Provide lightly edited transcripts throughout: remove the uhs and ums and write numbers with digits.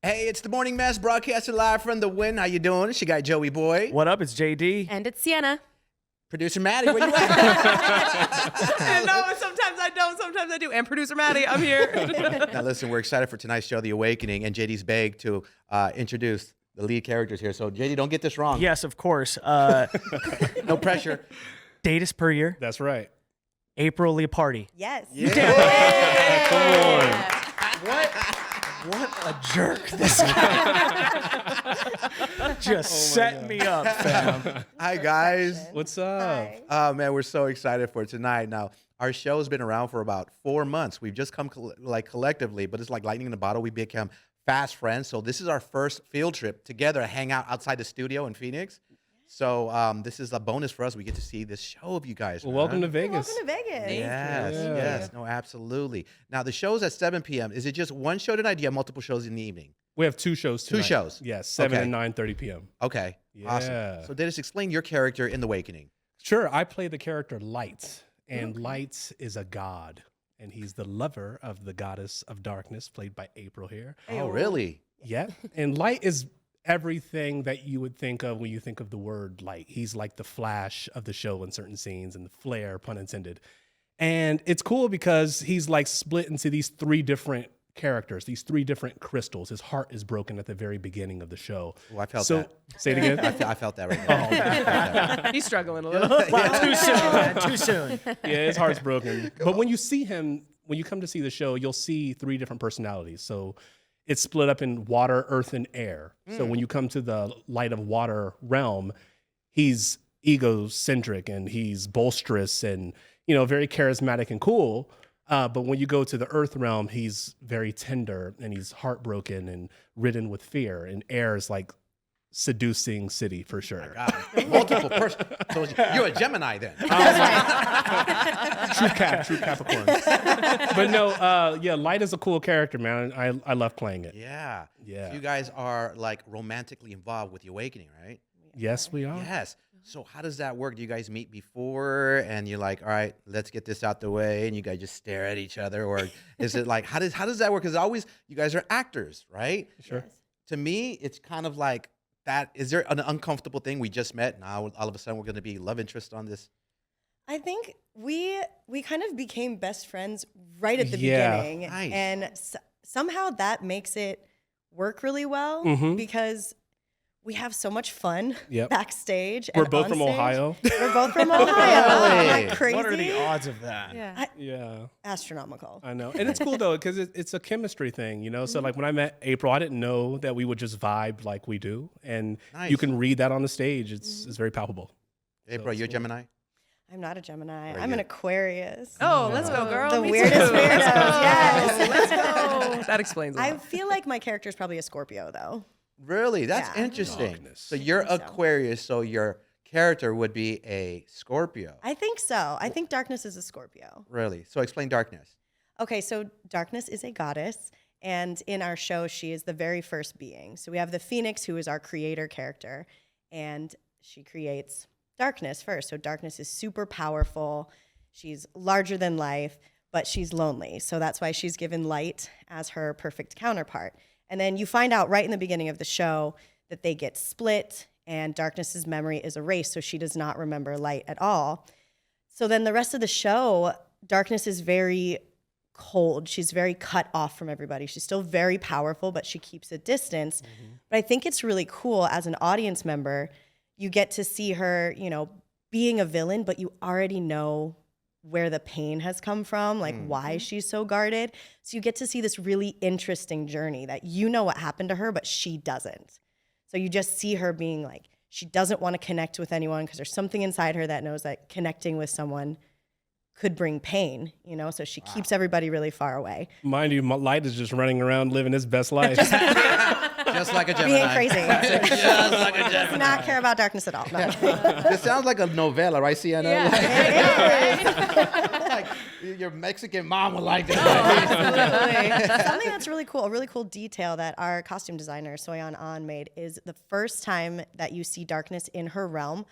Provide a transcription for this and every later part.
Hey, it's the Morning Mess broadcasting live from the Wynn. How you doing? It's your guy Joey Boy. What up? It's JD. And it's Sienna. Producer Maddie, where you at? No, sometimes I don't, sometimes I do. And producer Maddie, I'm here. Now listen, we're excited for tonight's show, The Awakening, and JD's begged to introduce the lead characters here. So JD, don't get this wrong. Yes, of course. No pressure. Date is per year. That's right. April Leopardi. Yes. Yeah. Come on. What a jerk this guy. Just set me up, fam. Hi, guys. What's up? Hi. Oh, man, we're so excited for tonight. Now, our show's been around for about 4 months. We've just come collectively, but it's like lightning in a bottle. We become fast friends. So this is our first field trip together to hang out outside the studio in Phoenix. So this is a bonus for us. We get to see this show of you guys. Well, man. welcome to Vegas. Welcome to Vegas. Yes, Yeah. yes. No, absolutely. Now, the show's at 7 p.m. Is it just one show tonight? Do you have multiple shows in the evening? We have two shows tonight. Two shows? Yes, 7 Okay. and 9:30 p.m. Okay, awesome. Yeah. So Dennis, explain your character in The Awakening. Sure, I play the character Light, and Light is a god, and he's the lover of the goddess of darkness, played by April here. Oh, really? Yeah, and Light is everything that you would think of when you think of the word light. He's like the flash of the show in certain scenes and the flare, pun intended. And it's cool because he's like split into these three different characters, these three different crystals. His heart is broken at the very beginning of the show. Oh, I felt that. Say it again. I felt that right there. He's struggling a little. Wow, too soon, man. Too soon. Yeah, his heart's broken. But when you see him, when you come to see the show, you'll see three different personalities. So it's split up in water, earth, and air. So when you come to the light of water realm, he's egocentric and he's boisterous and, you know, very charismatic and cool. But when you go to the earth realm, he's very tender and he's heartbroken and ridden with fear. And air is like seducing city for sure. Multiple persons. So you're a Gemini then. True Capricorn. But no, yeah, Light is a cool character, man. I love playing it. Yeah. Yeah. So you guys are like romantically involved with The Awakening, right? Yes, we are. Yes. So how does that work? Do you guys meet before and you're like, all right, let's get this out the way, and you guys just stare at each other? Or is it like, how does that work? Because always you guys are actors, right? Sure. To me, it's kind of like that. Is there an uncomfortable thing? We just met. Now all of a sudden we're going to be love interest on this. I think we kind of became best friends right at the Yeah. beginning, Nice. and somehow that makes it work really well Mhm. because we have so much fun Yep. backstage. We're and both on from stage. Ohio. We're both from Ohio. Really? Isn't that crazy? What are the odds of that? Yeah. Yeah, Astronomical. I know. And it's cool though, because it's a chemistry thing, you know? So like when I met April, I didn't know that we would just vibe like we do. And Nice. you can read that on the stage. It's very palpable. April, you're a Gemini? I'm not a Gemini. Very I'm an good. Aquarius. Oh, let's go, girl. The Me weirdest too. weirdos. Yes. Let's go. That explains a I lot. feel like my character is probably a Scorpio, though. Really? That's Yeah. interesting. Darkness. So you're think so. Aquarius, so your character would be a Scorpio. I think so. I think Darkness is a Scorpio. Really? So explain darkness. Okay, so Darkness is a goddess, and in our show, she is the very first being. So we have the Phoenix, who is our creator character, and she creates darkness first. So Darkness is super powerful. She's larger than life, but she's lonely. So that's why she's given Light as her perfect counterpart. And then you find out right in the beginning of the show that they get split, and Darkness's memory is erased, so she does not remember Light at all. So then the rest of the show, Darkness is very cold. She's very cut off from everybody. She's still very powerful, but she keeps a distance. But I think it's really cool as an audience member, you get to see her, you know, being a villain, but you already know where the pain has come from, like why she's so guarded. So you get to see this really interesting journey that you know what happened to her, but she doesn't. So you just see her being like, she doesn't want to connect with anyone because there's something inside her that knows that connecting with someone could bring pain, you know? So she keeps everybody really far away. Mind you, Light is just running around living his best life. Just like a Gemini. Being crazy. Just like a Does Gemini. not care about darkness at all. No. This sounds like a novella, right, Sienna? Yeah. Like your Mexican mom would like this. Something that's really cool, a really cool detail that our costume designer, Soyeon An, made is the first time that you see darkness in her realm,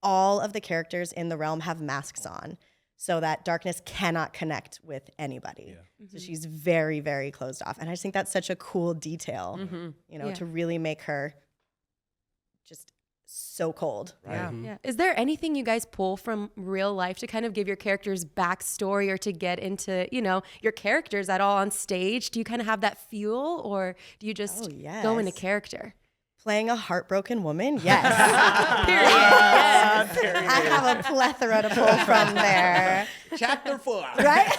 all of the characters in the realm have masks on. so that Darkness cannot connect with anybody. So she's very, very closed off. And I just think that's such a cool detail, you know, to really make her just so cold. Right. Yeah. Is there anything you guys pull from real life to kind of give your characters backstory or to get into, you know, your characters at all on stage? Do you kind of have that fuel, or do you just go into character? Playing a heartbroken woman? Yes. Period. Yes. I have a plethora to pull from there. Chapter 4. Right?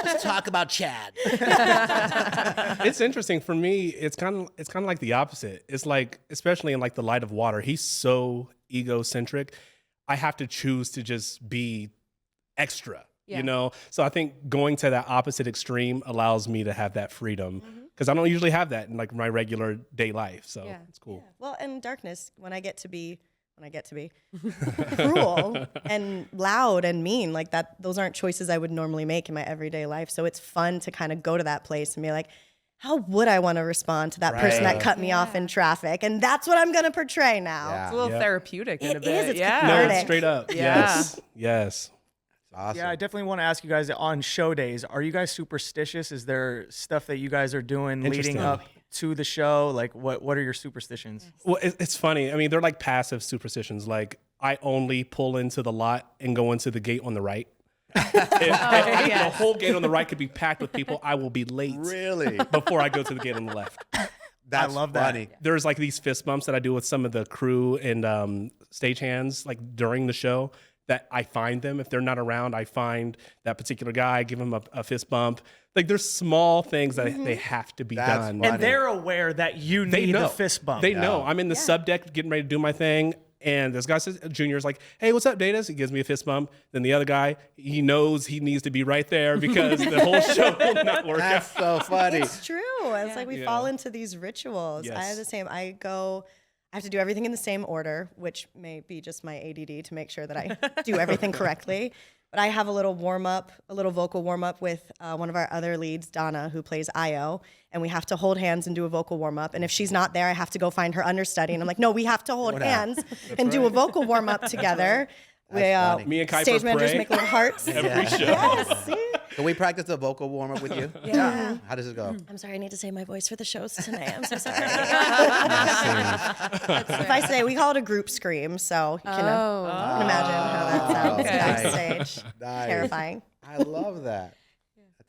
Let's talk about Chad. It's interesting for me. It's kind of like the opposite. It's like, especially in like the Light of Water, he's so egocentric. I have to choose to just be extra, you know? So I think going to that opposite extreme allows me to have that freedom, because I don't usually have that in like my regular day life. So it's cool. Yeah. Well, in Darkness, when I get to be cruel and loud and mean, like that, those aren't choices I would normally make in my everyday life. So it's fun to kind of go to that place and be like, how would I want to respond to that person that cut me off in traffic? And that's what I'm going to portray now. Yeah. It's a little therapeutic in a It bit. is. It's No, cathartic. it's straight up. Yeah. Yes. Awesome. Yeah, I definitely want to ask you guys on show days, are you guys superstitious? Is there stuff that you guys are doing leading Interesting. up to the show? Like, what are your superstitions? Well, it's funny. I mean, they're like passive superstitions. Like, I only pull into the lot and go into the gate on the right. If the whole gate on the right could be packed with people, I will be late Really? before I go to the gate on the left. That's love that. funny. There's like these fist bumps that I do with some of the crew and stagehands, like during the show, that I find them. If they're not around, I find that particular guy, give him a fist bump. Like, there's small things that they have to be That's done. funny. And they're aware that you They need know. the fist bump. They know. I'm in the sub deck getting ready to do my thing. And this guy says, Junior's like, hey, what's up, Datas? He gives me a fist bump. Then the other guy, he knows he needs to be right there because the whole show will not work That's out. so funny. It's true. It's like we fall into these rituals. I have the same. I have to do everything in the same order, which may be just my ADD to make sure that I do everything correctly. But I have a little vocal warm up with one of our other leads, Donna, who plays Io, and we have to hold hands and do a vocal warm up. And if she's not there, I have to go find her understudy. And I'm like, no, we have to hold hands and do a vocal warm up together. Me and Kuiper Stage managers pray make little hearts. every show. Yes, see? Can we practice the vocal warm up with you? Yeah. How does it go? I'm sorry, I need to save my voice for the shows tonight. I'm so sorry. If I say, we call it a group scream, so you can imagine how that sounds Okay. backstage. Nice. Terrifying. I love that.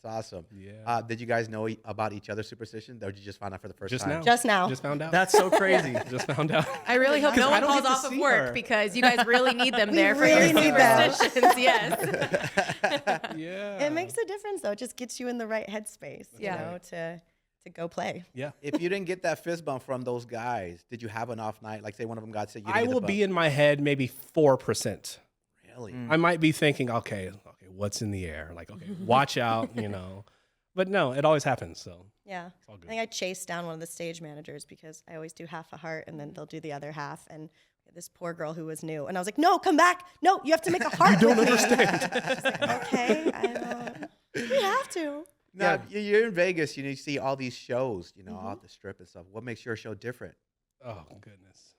That's awesome. Yeah. Did you guys know about each other's superstition, or did you just find out for the first Just time? now. Just now. Just found out. That's so crazy. Just found out. I really hope no I one don't calls get to off of see work her. because you guys really need them there for really your need them. superstitions. Yes. Yeah. It makes a difference, though. It just gets you in the right headspace, you know, to go play. Yeah. If you didn't get that fist bump from those guys, did you have an off night? Like, say one of them got sick, you didn't I get the will bump. be in my head maybe 4%. Really? I might be thinking, okay, what's in the air? Like, okay, watch out, you know. But no, it always happens. So Yeah. all good. I think I chased down one of the stage managers because I always do half a heart and then they'll do the other half. And this poor girl who was new. And I was like, no, come back. No, you have to make a heart. You don't understand. Okay, I don't. We have to. Now, you're in Vegas, you see all these shows, off the strip and stuff. What makes your show different? oh goodness.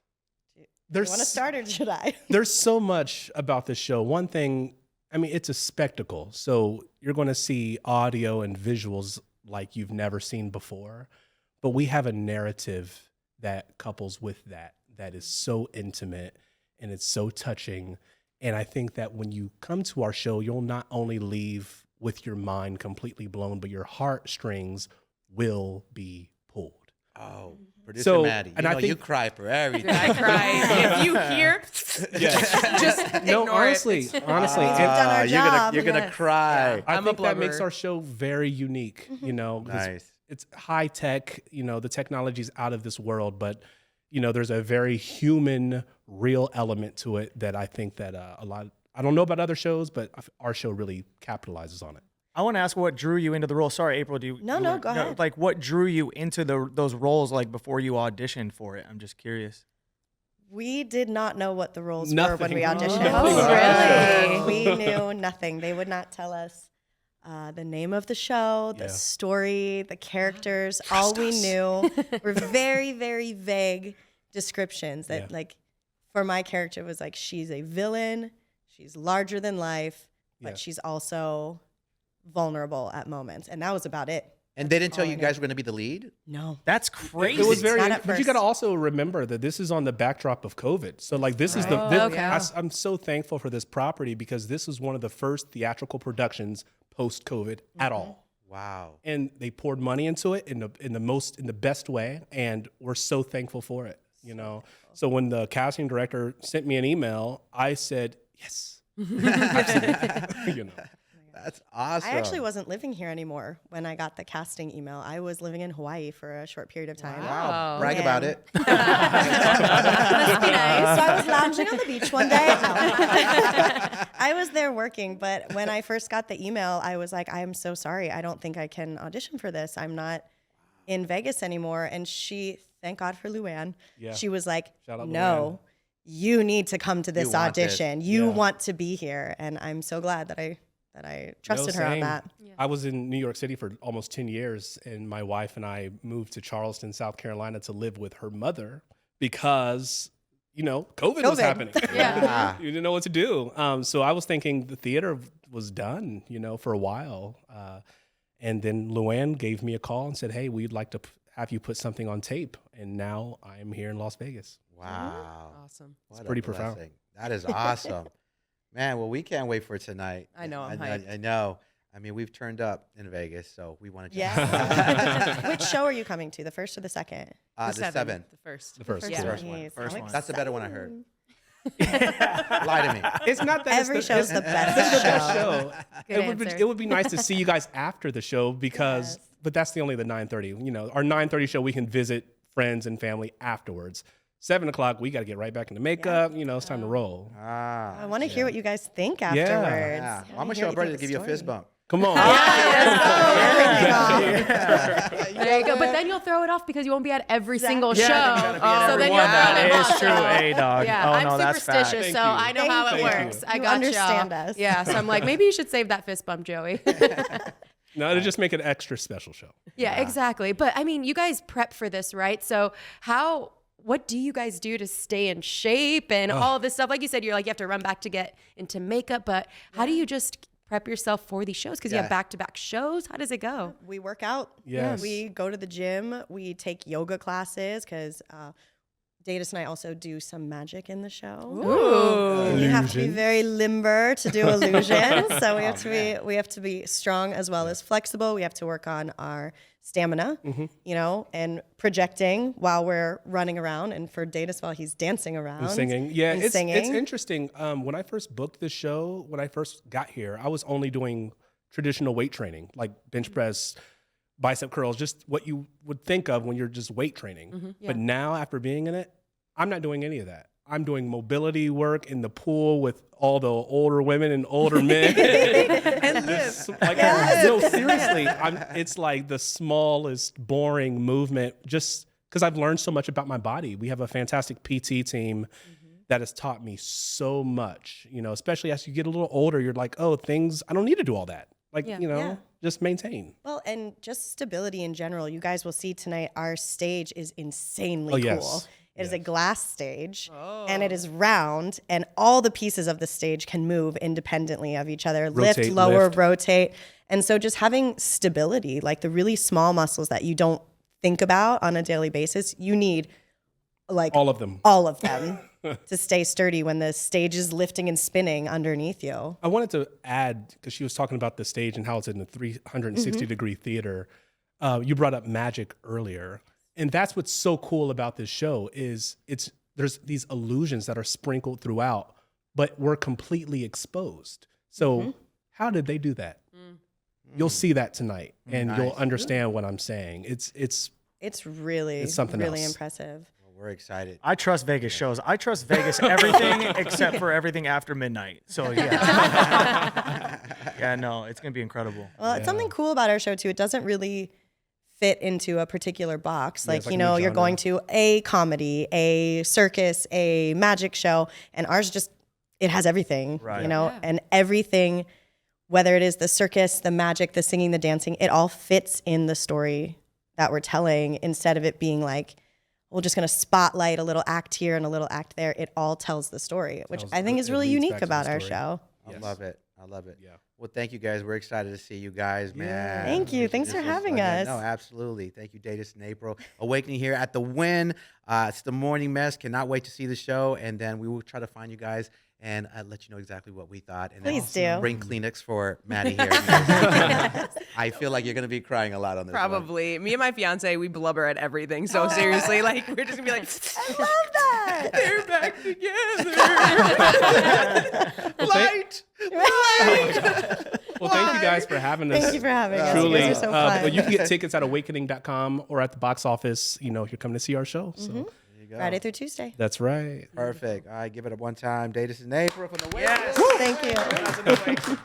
Do you There's want to start or should I? there's so much about this show. One thing, I mean, it's a spectacle. So you're going to see audio and visuals like you've never seen before. But we have a narrative that couples with that is so intimate and it's so touching. And I think that when you come to our show, you'll not only leave with your mind completely blown, but your heartstrings will be pulled. Oh, producer So, Maddie, and I you think- cry for everything. I cry. If you hear, just No, ignore honestly, it. honestly. We've done our job. You're gonna Yes. cry. I I'm a think that makes blubber. our show very unique, you know, because Nice. it's high tech, the technology's out of this world, but there's a very human, real element to it that I think that I don't know about other shows, but our show really capitalizes on it. I want to ask what drew you into the role. Sorry, April. No, go ahead. Like, what drew you into those roles? Like before you auditioned for it. I'm just curious. We did not know what the roles were Nothing. when we auditioned. Oh, We knew nothing. They would not tell us the name of the show, the Yeah. story, the characters. All we knew were very, very vague descriptions that, Yeah. like, for my character, it was like, she's a villain, she's larger than life, but Yeah. she's also vulnerable at moments. And that was about it. And they didn't tell all you I guys were going to be the lead? No. That's crazy. It was very, Not at but you got to first. also remember that this is on the backdrop of COVID. So like this is the, Right. this, Okay. I'm so thankful for this property because this was one of the first theatrical productions post COVID at all. Wow. And they poured money into it in the best way, and we're so thankful for it. You know, so when the casting director sent me an email, I said yes. Absolutely. You know. That's awesome. I actually wasn't living here anymore when I got the casting email. I was living in Hawaii for a short period of time. Wow. Oh, Brag about it. So I was lounging on the beach one day. No. I was there working, but when I first got the email, I was like, I'm so sorry. I don't think I can audition for this. I'm not in Vegas anymore. And she, thank God for Luann, Yeah. she was like, Shout out no, you need to come to this want this. audition. You Yeah. want to be here. And I'm so glad that I trusted her on same. that. I was in New York City for almost 10 years, and my wife and I moved to Charleston, South Carolina to live with her mother because, you know, COVID. was COVID. happening. Yeah. You didn't know what to do. So I was thinking the theater was done, you know, for a while. And then Luann gave me a call and said, hey, we'd like to have you put something on tape. And now I'm here in Las Vegas. Wow. Awesome. What a pretty profound. blessing. That is awesome. Man, well, we can't wait for tonight. I know, I'm I hyped. know. I mean, we've turned up in Vegas, so we want to Yeah. Which show are you coming to, the first or the second? the seven. The first. The first. Yeah. the first one. Jeez, First I'm one. That's the better one I heard. excited. Lie to me. It's not that Every it's show's the best it's the best show. show. Good answer. It would be nice to see you guys after the show because, Yes. but that's the 9:30. You know, our 9:30 show we can visit friends and family afterwards. 7 o'clock we got to get right back into makeup. You know, it's time to roll. Ah. I want to hear what you guys think afterwards. Yeah. I Well, I'm wanna going to hear show what Brady you to think give you a of the fist story. bump. Come on. There you go. But then you'll throw it off because you won't be at every single show. Yeah, So then you'll that throw it is off. true. Hey, dog. Yeah, Oh, I'm no, that's fact. superstitious, Thank so you. I know how it Thank you. works. I You got understand y'all. us. Yeah, so I'm like, maybe you should save that fist bump, Joey. No, to just make it an extra special show. Yeah, exactly. But I mean, you guys prep for this, right? So what do you guys do to stay in shape and all this stuff? Like you said, you're like, you have to run back to get into makeup, but how do you just prep yourself for these shows? Because you Yeah. have back-to-back shows. How does it go? We work out. Yes. We go to the gym. We take yoga classes because Datus and I also do some magic in the show. Ooh. We have to be Illusion. very limber to do illusions. So we have to be strong as well as flexible. We have to work on our stamina, you know, and projecting while we're running around. And for Datus, while he's dancing around, And singing. Yeah, and it's singing. interesting. When I first booked this show, when I first got here, I was only doing traditional weight training, like bench press, bicep curls, just what you would think of when you're just weight training. But now, after being in it, I'm not doing any of that. I'm doing mobility work in the pool with all the older women and older men. And this, like, no, seriously, it's like the smallest, boring movement, just because I've learned so much about my body. We have a fantastic PT team that has taught me so much, you know, especially as you get a little older, you're like, oh, I don't need to do all that. Like, Yeah. you know, Yeah. just maintain. Well, and just stability in general. You guys will see tonight our stage is insanely Oh, cool. yes. It is a glass stage and it is round, and all the pieces of the stage can move independently of each other, lift, Rotate, lower, lift. rotate. And so just having stability, like the really small muscles that you don't think about on a daily basis, you need like All of them. all of them to stay sturdy when the stage is lifting and spinning underneath you. I wanted to add, because she was talking about the stage and how it's in a 360 degree theater. You brought up magic earlier. And that's what's so cool about this show is there's these illusions that are sprinkled throughout, but we're completely exposed. So how did they do that? You'll see that tonight, and you'll understand what I'm saying. It's Really, It's something really else. impressive. Well, we're excited. I trust Vegas shows. I trust Vegas everything except for everything after midnight. So yeah. Yeah, no, it's gonna be incredible. Well, it's something cool about our show too. It doesn't really fit into a particular box. Like, it's like you a know, new you're genre. going to a comedy, a circus, a magic show, and ours just, it has everything, Right. you know, Yeah. and everything, whether it is the circus, the magic, the singing, the dancing, it all fits in the story that we're telling instead of it being like, we're just going to spotlight a little act here and a little act there. It all tells the story, which Tells- I think is it really leads unique back to the about our story. show. I Yes. love it. I I love it. Yeah. Well, thank you guys. We're excited to see you guys, man. Thank you. We should Thanks do for this having again. us. No, absolutely. Thank you, Datus and April. Awakening here at the Wynn. It's the morning mess. Cannot wait to see the show. And then we will try to find you guys and let you know exactly what we thought. And Please then do. bring Kleenex for Maddie here. I feel like you're going to be crying a lot on this one. Probably. Me and my fiance, we blubber at everything. So seriously, like we're just gonna be like, I love that. they're back together. Light. Light. Well, thank you guys for having us. Thank you for having us. Truly. You guys are so fun. But you can get tickets at awakening.com or at the box office, if you're coming to see our show. So There you go. Friday through Tuesday. that's right. Perfect. All right, give it up one time. Datus and April from the Wynn. Yes. Thank you.